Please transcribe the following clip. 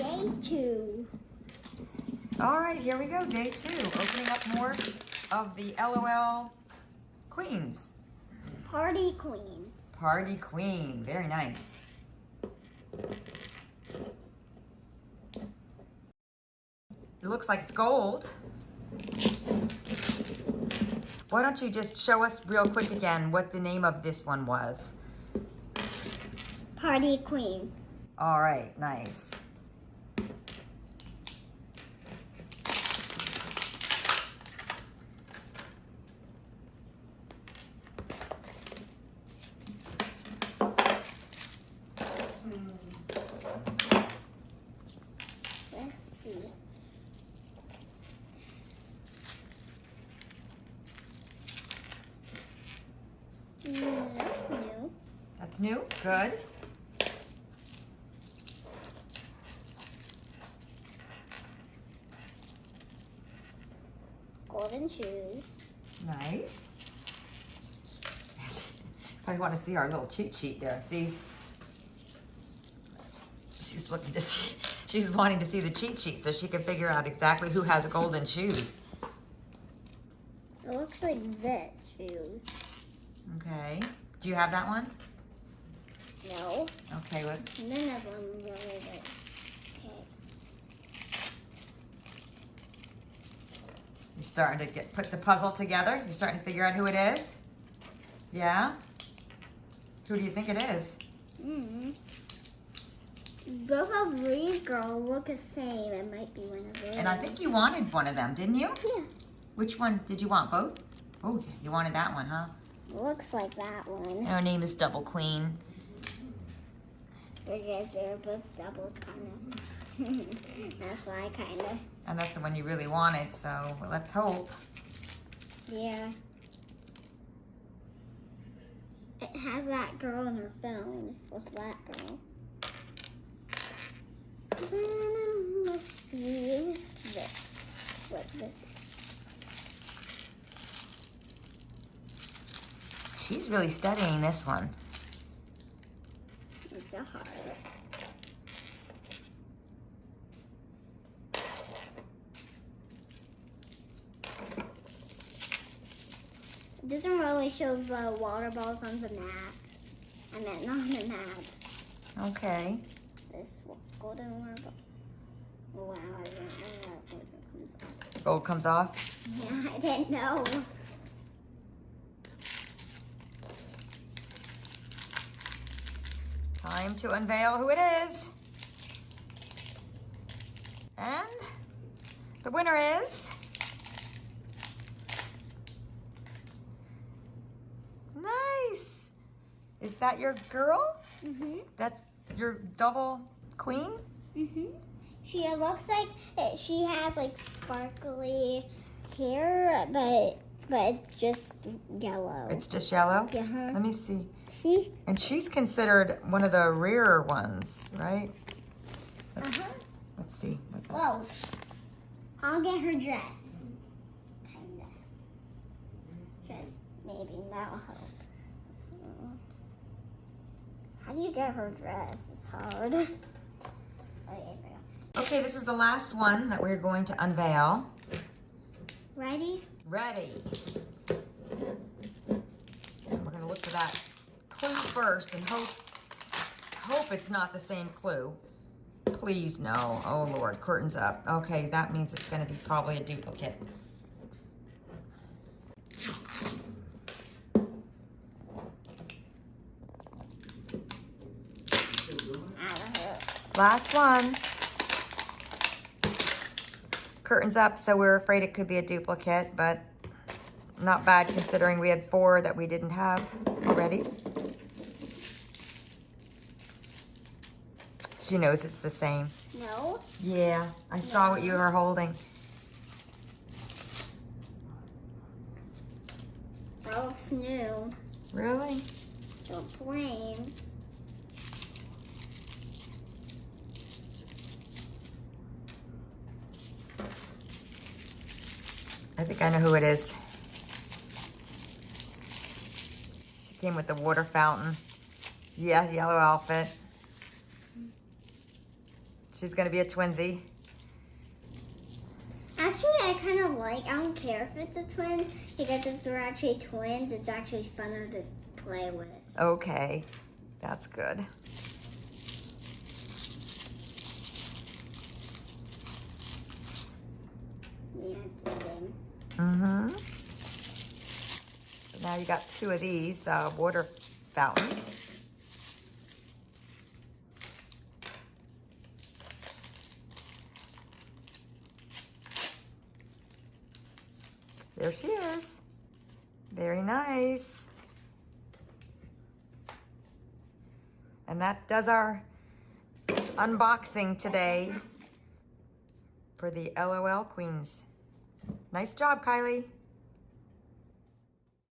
Day 2. All right, here we go. Day 2. Opening up more of the LOL Queens. Party Queen. Party Queen. Very nice. It looks like it's gold. Why don't you just show us real quick again what the name of this one was? Party Queen. All right, nice. Let's see. That's new. That's new. Good. Golden shoes. Nice. Probably want to see our little cheat sheet there. See, she's looking to see. She's wanting to see the cheat sheet so she can figure out exactly who has golden shoes. It looks like this shoe. Okay. Do you have that one? No. Okay, let's. None of them really. Okay. You're starting to put the puzzle together. You're starting to figure out who it is. Yeah. Who do you think it is? Both of these girls look the same. It might be one of those. And I think you wanted one of them, didn't you? Yeah. Which one did you want? Both? Oh, you wanted that one, huh? Looks like that one. Her name is Double Queen. Because they're both doubles, kind of. That's why, kind of. And that's the one you really wanted, so let's hope. Yeah. It has that girl on her phone with that girl. Let's see this. What this is. She's really studying this one. It's a heart. It doesn't really show the water balls on the map. I meant not on the map. Okay. This golden water ball. Wow, I didn't know that golden comes off. Gold comes off. Yeah, I didn't know. Time to unveil who it is. And the winner is... Nice. Is that your girl? Mhm. That's your double queen? Mhm. She looks like she has like sparkly hair, but it's just yellow. It's just yellow? Uh-huh. Let me see. See? And she's considered one of the rarer ones, right? Uh-huh. Let's see. What the- Whoa. I'll get her dress. Kinda. Just maybe that'll help. How do you get her dress? It's hard. Okay, I forgot. Okay, this is the last one that we're going to unveil. Ready? Ready. And we're gonna look for that clue first and hope it's not the same clue. Please no. Oh Lord, curtains up. Okay, that means it's gonna be probably a duplicate. Last one. Curtains up, so we're afraid it could be a duplicate, but not bad considering we had 4 that we didn't have already. She knows it's the same. No. Yeah, I saw what you were holding. That looks new. Really? Don't blame. I think I know who it is. She came with the water fountain. Yeah, yellow outfit. She's gonna be a twinsy. Actually, I kind of like, I don't care if it's a twins, because if they're actually twins, it's actually funner to play with. Okay, that's good. Yeah, it's the same. Mm-hmm. So now you got 2 of these water fountains. There she is. Very nice. And that does our unboxing today for the LOL Queens. Nice job, Kylie.